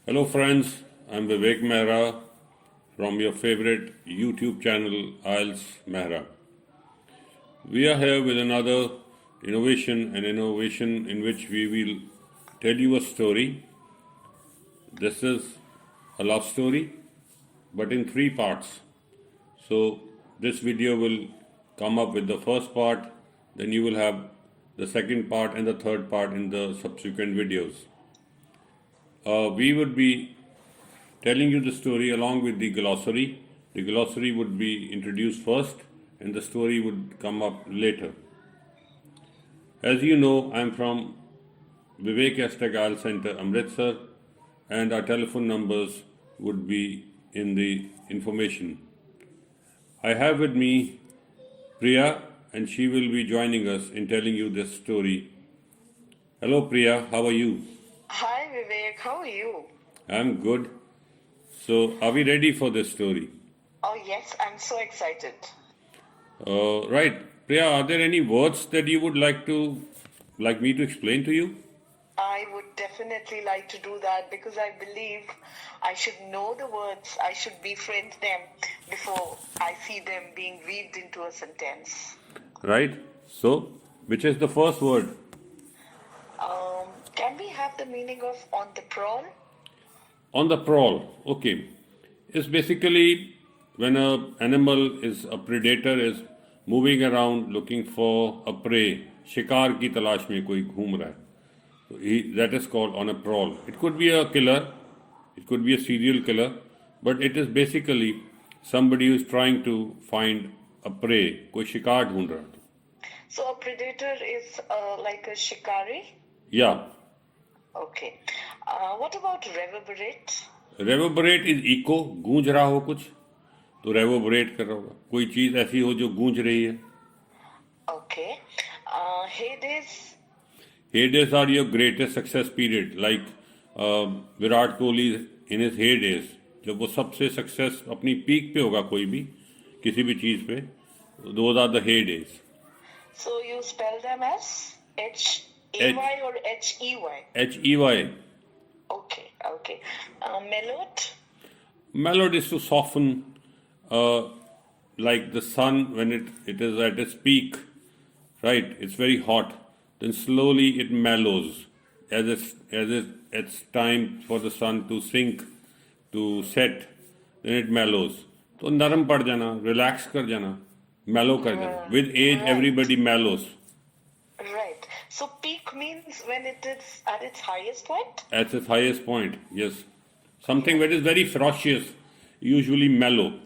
Hello friends, I'm Vivek Mehra from your favorite YouTube channel IELTS Mehra. We are here with another innovation in which we will tell you a story. This is a love story but in three parts. So this video will come up with the first part, then you will have the second part and the third part in the subsequent videos. We would be telling you the story along with the glossary. The glossary would be introduced first and the story would come up later. As you know, I'm from Vivek IELTS Center, Amritsar, and our telephone numbers would be in the information. I have with me Priya, and she will be joining us in telling you this story. Hello Priya, how are you? Hi Vivek, how are you? I'm good. So, are we ready for this story? Oh yes, I'm so excited. Right. Priya, are there any words that you would like me to explain to you? I would definitely like to do that because I believe I should know the words, I should befriend them before I see them being weaved into a sentence. Right. So, which is the first word? Can we have the meaning of on the prowl? On the prowl. Okay. It's basically when a predator is moving around looking for a prey, शिकार की तलाश में कोई घूम रहा है. So that is called on a prowl. It could be a killer, it could be a serial killer, but it is basically somebody who is trying to find a prey, कोई शिकार ढूंढ रहा है. So a predator is like a shikari? Yeah. Okay. What about reverberate? Reverberate is echo, गूंज रहा हो कुछ तो reverberate कर रहा होगा. कोई चीज ऐसी हो जो गूंज रही है. Okay. Heydays? Heydays are your greatest success period, like Virat Kohli in his heydays. जब वो सबसे सक्सेस अपनी पीक पे होगा कोई भी किसी भी चीज पे, those are the heydays. So you spell them as H-E-Y or H-E-Y? H-E-Y. Okay. Mellowed? Mellowed is to soften, like the sun when it is at its peak, right? It's very hot. Then slowly it mellows as it's time for the sun to sink, to set. Then it mellows. तो नरम पड़ जाना, relax कर जाना, mellow कर जाना. With age, everybody mellows. Right. So peak means when it is at its highest point? At its highest point, yes. Something that is very ferocious, usually mellow.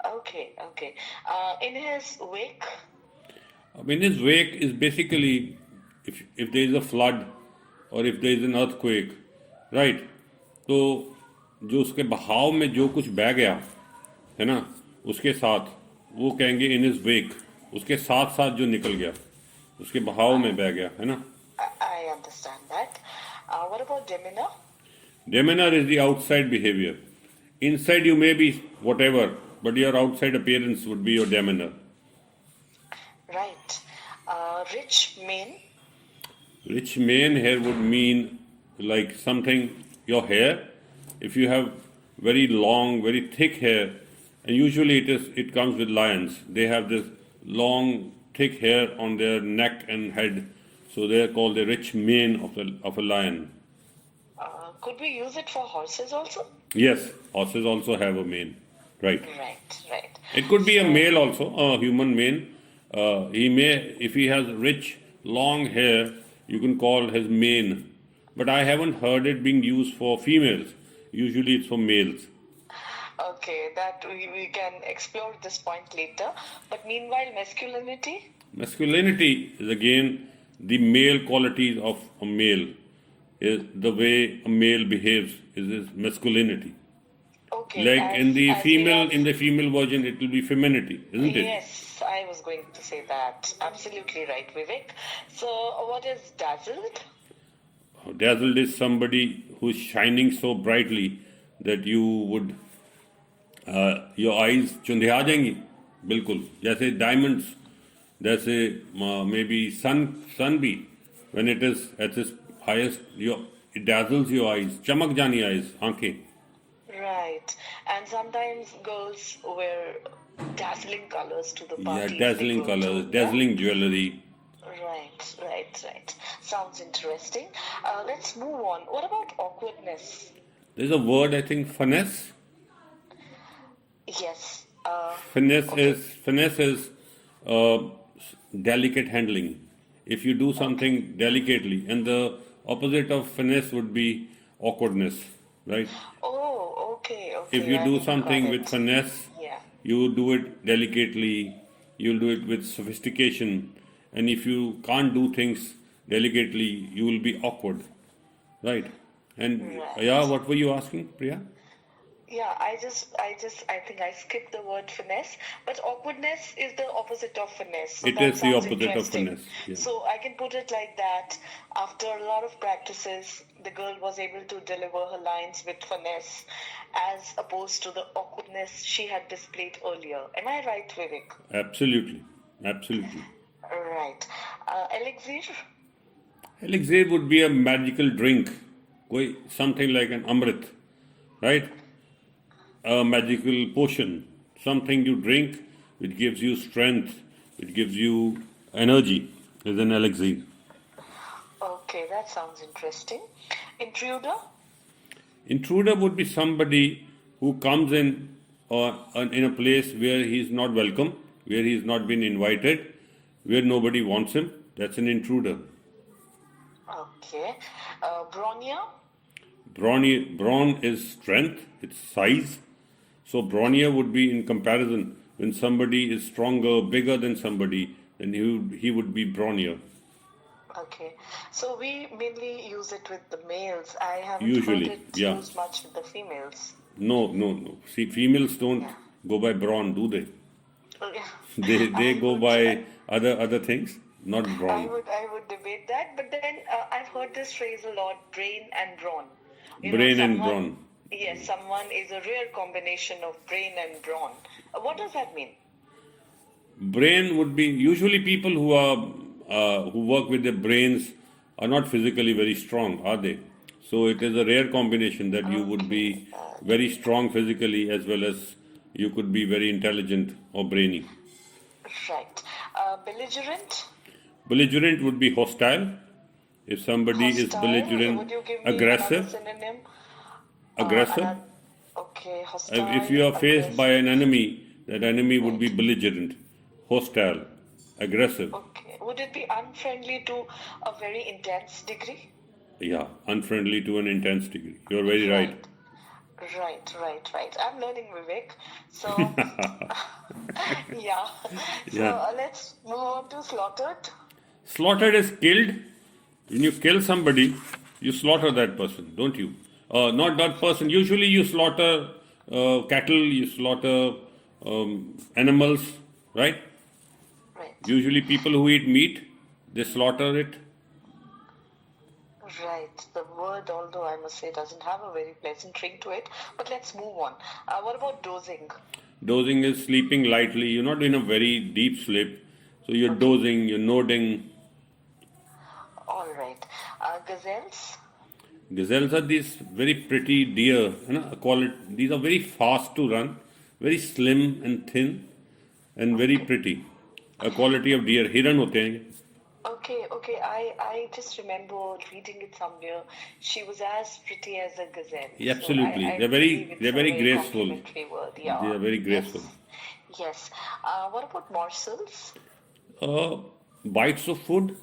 Okay. In his wake? In his wake is basically if there is a flood or if there is an earthquake, right? तो जो उसके बहाव में जो कुछ बह गया है ना, उसके साथ वो कहेंगे in his wake, उसके साथ साथ जो निकल गया, उसके बहाव में बह गया, है ना? I understand that. What about demeanour? Demeanour is the outside behavior. Inside you may be whatever, but your outside appearance would be your demeanour. Right. Rich mane? Rich mane here would mean like something, your hair. If you have very long, very thick hair, and usually it comes with lions. They have this long, thick hair on their neck and head, so they are called the rich mane of a lion. Could we use it for horses also? Yes, horses also have a mane, right? Right. It could be a male also, a human mane. If he has rich, long hair, you can call his mane. But I haven't heard it being used for females. Usually it's for males. Okay, that we can explore this point later. But meanwhile, masculinity? Masculinity is again the male qualities of a male. Is the way a male behaves is his masculinity. Okay. Like in the female version, it will be femininity, isn't it? Yes, I was going to say that. Absolutely right, Vivek. So, what is dazzled? Dazzled is somebody who is shining so brightly that you would your eyes चुंधिया जाएंगी बिल्कुल जैसे diamonds जैसे maybe sun भी when it is at its highest it dazzles your eyes. Chamak jani eyes, aankhein. Right. And sometimes girls wear dazzling colors to the Yeah, parties they dazzling go colors, to. dazzling jewelry. Right. Sounds interesting. Let's move on. What about awkwardness? There's a word, I think, finesse. Yes. Okay. Finesse is uh, delicate handling. If you do Okay. something delicately, and the opposite of finesse would be awkwardness, right? Oh, If okay. you do I got something with it. finesse, Yeah. you do it delicately, you'll do it with sophistication, and if you can't do things delicately, you will be awkward, right? And yeah, Right. what were you asking, Priya? Yeah, I think I skipped the word finesse, but awkwardness is the opposite of finesse. So It that is the sounds opposite of interesting. finesse. Yeah. So I can put it like that. After a lot of practices, the girl was able to deliver her lines with finesse as opposed to the awkwardness she had displayed earlier. Am I right, Vivek? Absolutely, absolutely. Right. Elixir? Elixir would be a magical drink, something like an amrit, right? A magical potion, something you drink which gives you strength, it gives you energy, is an elixir. Okay, that sounds interesting. Intruder? Intruder would be somebody who comes in a place where he is not welcome, where he has not been invited, where nobody wants him. That's an intruder. Okay. Bronia? Brawn is strength, it's size. So brawnier would be in comparison when somebody is stronger, bigger than somebody, then he would be brawnier. Okay, so we mainly use it with the males. I haven't heard Usually, it yeah. used much with the females. No. See, females don't Yeah. go by brawn, do they? Oh, yeah. They I go would, by other things, not brawn. I would debate that. But then I've heard this phrase a lot: brain and brawn. You know, Brain and someone. brawn. Yes, someone is a rare combination of brain and brawn. What does that mean? Brain would be usually people who work with their brains are not physically very strong, are they? So it is a rare combination that you would Okay, be very strong physically as well as you could be very intelligent or brainy. right. Belligerent, Belligerent would be hostile. If somebody is hostile. Would belligerent, you give me another aggressive, synonym? aggressive. Another. Okay, If you hostile, are faced by aggressive. an enemy, that enemy would be Right. belligerent, hostile, aggressive. Okay. Would it be unfriendly to a very intense degree? Yeah, unfriendly to an intense degree. You're very right. Right. Right. I'm learning, Vivek. So, yeah. So Yeah. let's move on to slaughtered. Slaughtered is killed. When you kill somebody, you slaughter that person, don't you? Not that person. Usually you slaughter cattle, you slaughter animals, right? Right. Usually people who eat meat, they slaughter it. Right. The word, although I must say, doesn't have a very pleasant ring to it. But let's move on. What about dozing? Dozing is sleeping lightly. You're not in a very deep sleep. So you're Okay. dozing, you're nodding. All right. Gazelles. Gazelles are these very pretty deer. These are very fast to run, very slim and thin, and very Okay. pretty. A quality of deer. Hiran होते हैं ये. Okay. I just remember reading it somewhere. She was as pretty as a gazelle. Yeah, So absolutely. I believe it's They're a very very graceful. complimentary word. They Yeah. are very graceful. Yes. What about morsels? Uh, bites of food.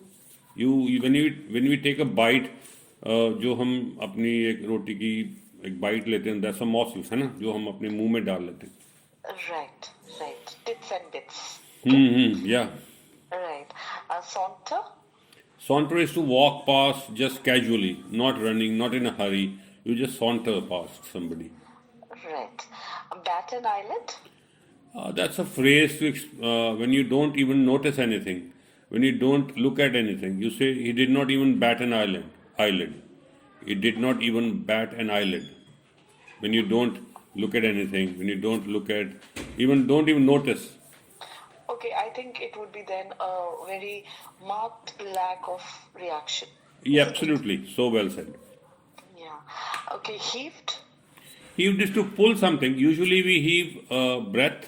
When we take a bite, जो हम अपनी एक रोटी की एक bite लेते हैं, that's a morsel, है ना, जो हम अपने मुंह में डाल लेते हैं. Right. Tits and bits. Yeah. Right. Saunter? Saunter is to walk past just casually, not running, not in a hurry. You just saunter past somebody. Right. Bat an eyelid? That's a phrase when you don't even notice anything, when you don't look at anything. You say he did not even bat an eyelid. He did not even bat an eyelid. When you don't look at anything, when you don't don't even notice. Okay, I think it would be then a very marked lack of reaction. Yeah, Isn't it? absolutely. So well said. Okay, heaved. Heaved is to pull something. Usually we heave breath,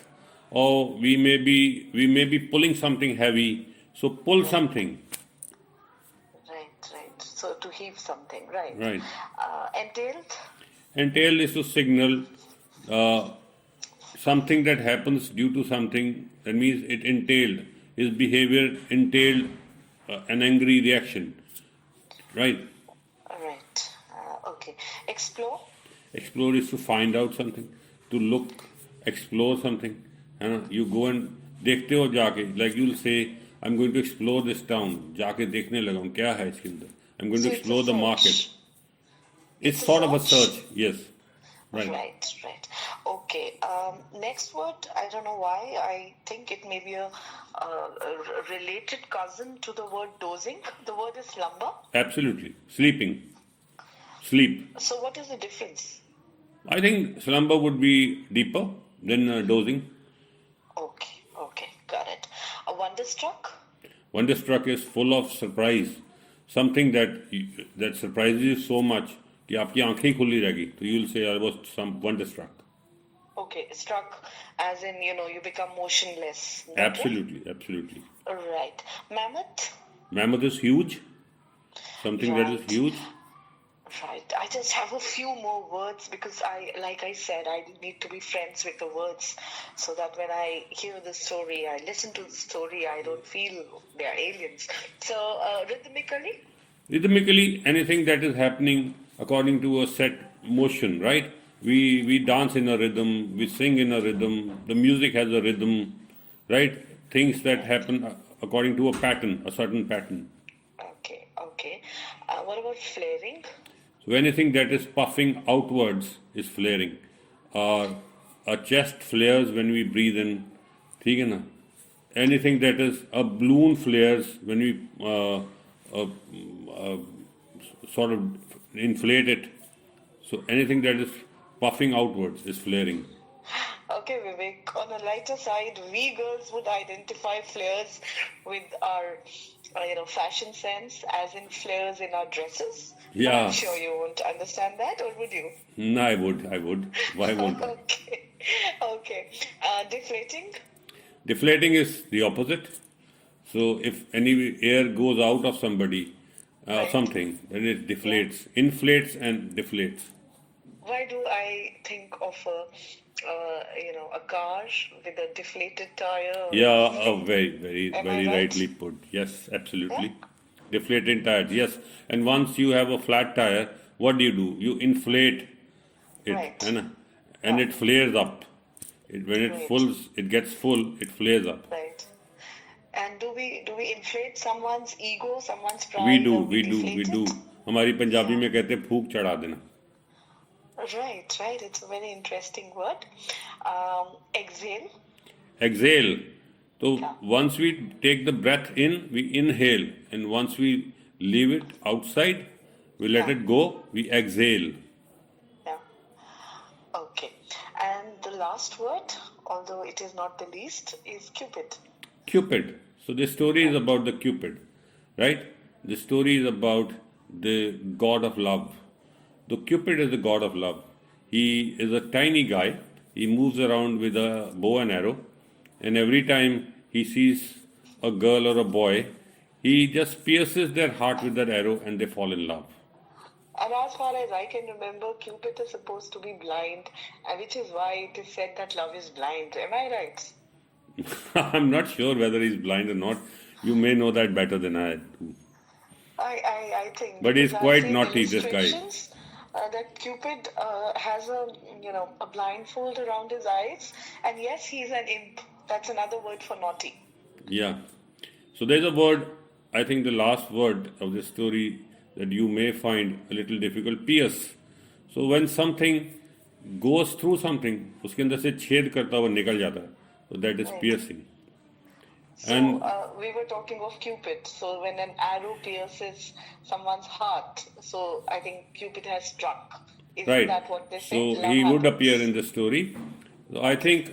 or we may be pulling something heavy. So pull something. Right, right. So to heave something, right. Right. Entailed. Entail is to signal uh, something that happens due to something. That means it entailed. His behavior entailed an angry reaction. Right. Right. Okay. Explore. Explore is to find out something, to look, explore something. है ना? You go and देखते हो जाके, like you'll say, I'm going to explore this town. जाके देखने लगा हूँ क्या है इसके अंदर. I'm going So to it's a explore the market. search. It's It's a sort of a search. search, yes. Right. Right, right. Okay. Next word, I don't know why. I think it may be a related cousin to the word dozing. The word is slumber. Absolutely. Sleeping. Sleep. So what is the difference? I think slumber would be deeper than dozing. Okay, okay, got it. A wonderstruck. Wonderstruck is full of surprise. Something that surprises you so much कि आपकी आंखें ही खुली रहेगी. So you'll say I was some wonderstruck. Okay, struck as in, you become motionless. That way? Absolutely, absolutely. Right. Mammoth. Mammoth is huge. Something that is Right. huge. Right. I just have a few more words because like I said, I need to be friends with the words so that when I hear the story, I listen to the story, I don't feel they are aliens. So, rhythmically? Rhythmically, anything that is happening according to a set motion, right? We dance in a rhythm, we sing in a rhythm, the music has a rhythm, right? Things that happen according to a pattern, a certain pattern. Okay, okay. What about flaring? So anything that is puffing outwards is flaring. Our chest flares when we breathe in. ठीक है ना? Anything that is a balloon flares when we sort of inflate it. So anything that is puffing outwards is flaring. Okay, Vivek, on a lighter side, we girls would identify flares with our, fashion sense, as in flares in our dresses. But Yeah. I'm sure you won't understand that, or would you? No, I would. Why won't I? Okay, okay. Deflating? Deflating is the opposite. So if any air goes out of somebody, Right. something, then it deflates, inflates and deflates. Why do I think of a car with a deflated tire? Or Yeah, very Am I very right? rightly put. Yes, absolutely. Deflated tires, yes. And once you have a flat tire, what do? You inflate it, Right. है ना? And it flares up. When it Right. it gets full, it flares up. Right. And do we inflate someone's ego, someone's pride? We do, or we deflate do. it? हमारी पंजाबी में कहते हैं फूक चढ़ा देना. Right, right. It's a very interesting word. Exhale. Exhale. So once we take the breath in, we inhale, and once we leave it outside, we let it go, we exhale. Yeah. Okay. And the last word, although it is not the least, is Cupid. Cupid. So this story is about the Cupid, right? The story is about the god of love. The Cupid is the god of love. He is a tiny guy. He moves around with a bow and arrow, and every time he sees a girl or a boy, he just pierces their heart with that arrow, and they fall in love. And as far as I can remember, Cupid is supposed to be blind, and which is why it is said that love is blind. Am I right? I'm not sure whether he's blind or not. You may know that better than I do. I think. But he's because I've quite seen naughty, this guy. illustrations, that Cupid has a blindfold around his eyes, and yes, he's an imp. That's another word for naughty. Yeah. So there's a word, I think the last word of the story that you may find a little difficult, pierce. So when something goes through something, उसके अंदर से छेद करता हुआ निकल जाता है. So that is piercing. So And we were talking of Cupid. So when an arrow pierces someone's heart, so I think Cupid has struck. Isn't right. that what they So say? Love he would happens. appear in the story. So I think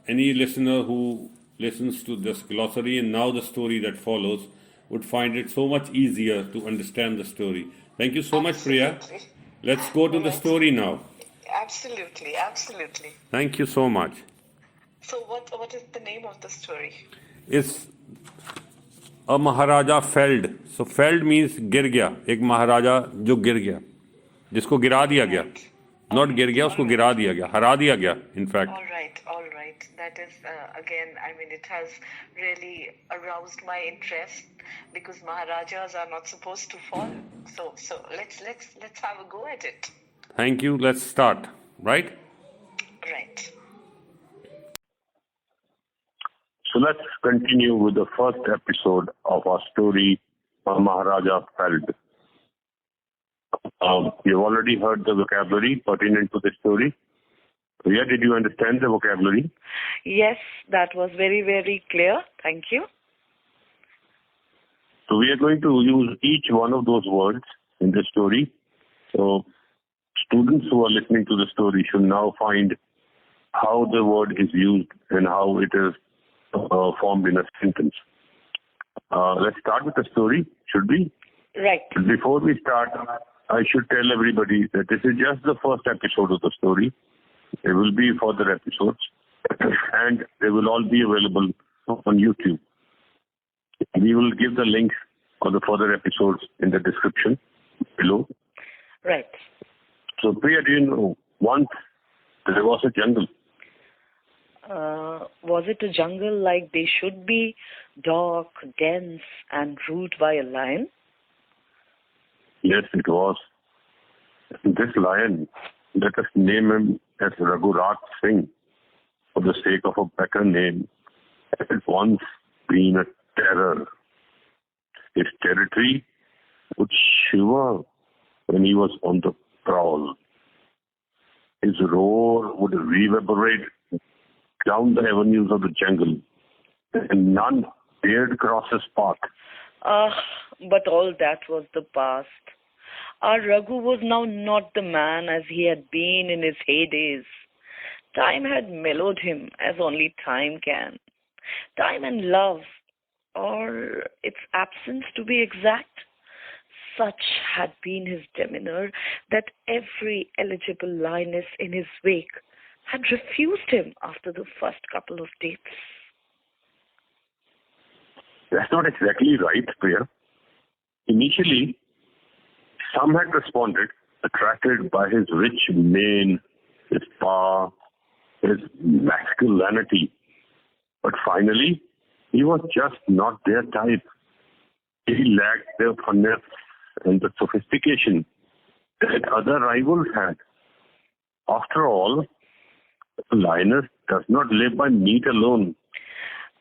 any listener who listens to this glossary and now the story that follows would find it so much easier to understand the story. Thank you so much, Priya. Absolutely. let's go to the Alright. story now. Absolutely, absolutely. Thank you so much. So what is the name of the story? It's a Maharaja felled. So felled means गिर गया. एक महाराजा जो गिर गया, जिसको गिरा दिया गया. Right. Not गिर गया, उसको गिरा दिया गया, हरा दिया गया. In fact. All right, all right. That is again. I mean, it has really aroused my interest because Maharajas are not supposed to fall. So let's have a go at it. Thank you. Let's start. Right? Right. So let's continue with the first episode of our story, Maharaja Felled. You've already heard the vocabulary pertinent to the story. Priya, did you understand the vocabulary? Yes, that was very, very clear. Thank you. So we are going to use each one of those words in the story. So students who are listening to the story should now find how the word is used and how it is formed in a sentence. Let's start with the story, should we? Right. Before we start, I should tell everybody that this is just the first episode of the story. There will be further episodes and they will all be available on YouTube. We will give the links for the further episodes in the description below. Right. So Priya, do you know, once there was a jungle. Was it a jungle like they should be, dark, dense, and ruled by a lion? Yes, it was. This lion, let us name him as Raghuraj Singh for the sake of a better name, had once been a terror. His territory would shiver when he was on the prowl. His roar would reverberate down the avenues of the jungle, and none dared cross his path. But all that was the past. Our Raghu was now not the man as he had been in his heydays. Time had mellowed him as only time can. Time and love, or its absence to be exact, such had been his demeanour that every eligible lioness in his wake had refused him after the first couple of dates. That's not exactly right, Priya. Initially, some had responded, attracted by his rich mane, his power, his masculinity. But finally, he was just not their type. He lacked the finesse and the sophistication that other rivals had. After all, the lioness does not live by meat alone.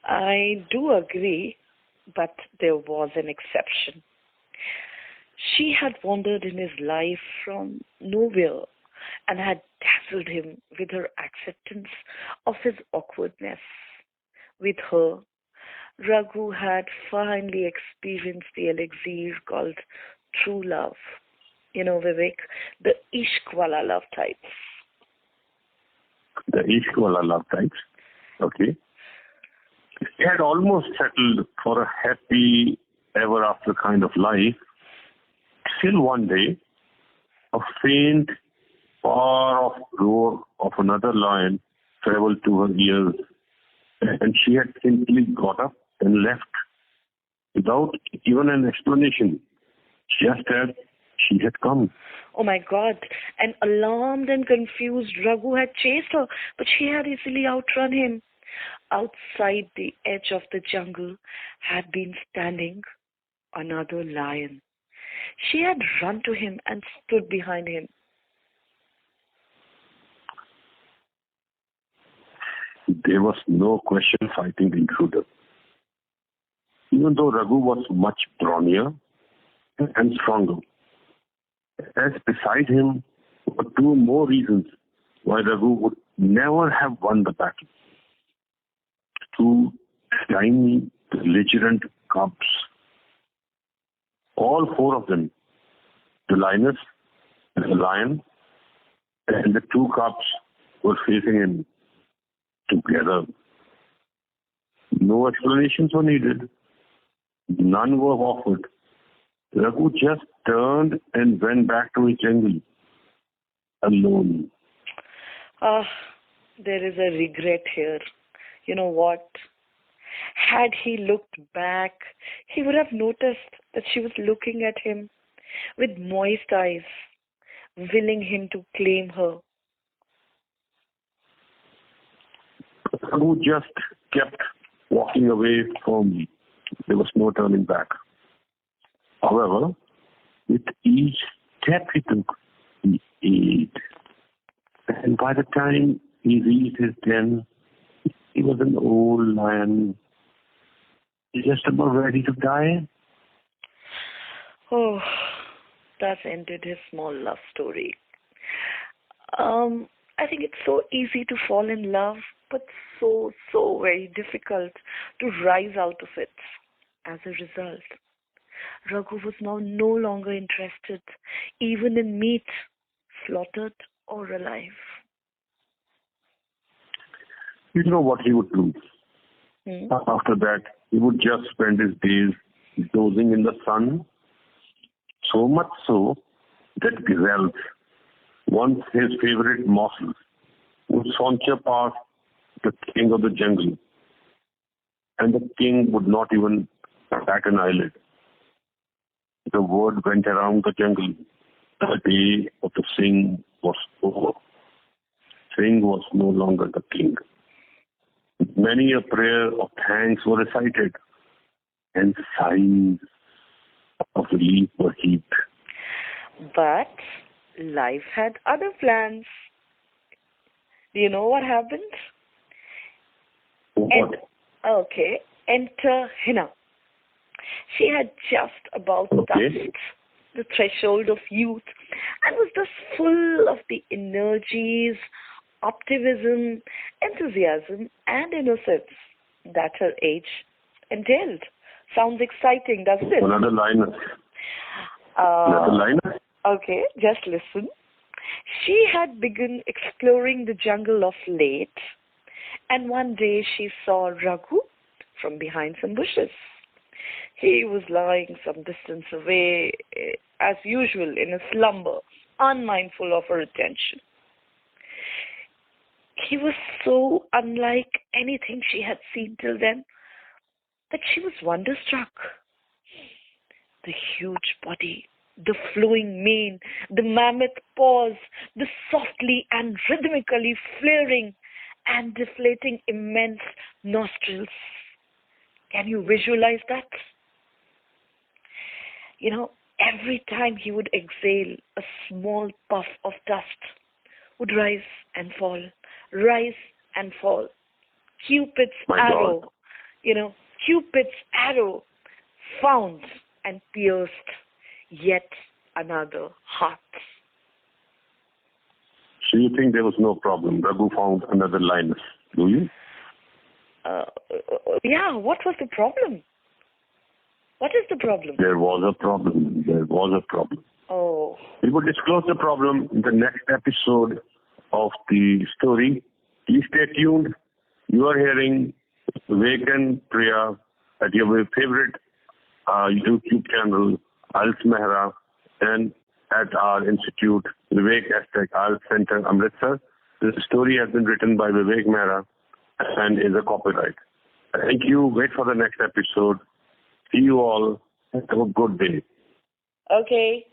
I do agree, but there was an exception. She had wandered in his life from nowhere and had dazzled him with her acceptance of his awkwardness. With her, Raghu had finally experienced the elixir called true love. You know, Vivek, the ishq wala love types. The ishq-wala love types. Okay. He had almost settled for a happy ever after kind of life. Till one day, a faint, far-off roar of another lion traveled to her ears, and she had simply got up and left without even an explanation, just as she had come. Oh my God, an alarmed and confused Raghu had chased her, but she had easily outrun him. Outside the edge of the jungle had been standing another lion. She had run to him and stood behind him. There was no question fighting the intruder. Even though Raghu was much brawnier and stronger, as beside him were two more reasons why Raghu would never have won the battle. Two tiny, belligerent cubs. All four of them, the lioness, the lion, and the two cubs were facing him together. No explanations were needed. None were offered. Raghu just turned and went back to his jungle, alone. There is a regret here. You know what? Had he looked back, he would have noticed that she was looking at him with moist eyes, willing him to claim her. Raghu just kept walking away from me. There was no turning back. However, with each step he took, he ate. And by the time he reached his den, he was an old lion, just about ready to die. Oh, that's ended his small love story. I think it's so easy to fall in love, but so very difficult to rise out of it. As a result, Raghu was now no longer interested even in meat, slaughtered or alive. You know what he would do? After that, he would just spend his days dozing in the sun, so much so that gazelles, once his favorite morsels, would saunter past the king of the jungle, and the king would not even bat an eyelid. The word went around the jungle. The day of the Singh was over. Singh was no longer the king. Many a prayer of thanks were recited, and sighs of relief were heaped. But life had other plans. Do you know what happened? What? Okay, enter Hina. She had just about touched the threshold of youth and was thus full of the energies, optimism, enthusiasm, and innocence that her age entailed. Sounds exciting, doesn't it? Another lioness. Another lioness? Okay, just listen. She had begun exploring the jungle of late, and one day she saw Raghu from behind some bushes. He was lying some distance away, as usual, in a slumber, unmindful of her attention. He was so unlike anything she had seen till then that she was wonderstruck. The huge body, the flowing mane, the mammoth paws, the softly and rhythmically flaring and deflating immense nostrils. Can you visualize that? You know, every time he would exhale, a small puff of dust would rise and fall, rise and fall. Cupid's arrow, Cupid's arrow found and pierced yet another heart. So you think there was no problem? Raghu found another lioness, do you? Yeah, what was the problem? What is the problem? There was a problem. There was a problem. Oh. We will disclose the problem in the next episode of the story. Please stay tuned. You are hearing Vivek and Priya at your favorite YouTube channel, IELTS Mehra, and at our institute, Vivek #IELTS Center, Amritsar. This story has been written by Vivek Mehra and is a copyright. Thank you. Wait for the next episode. See you all. Have a good day. Okay.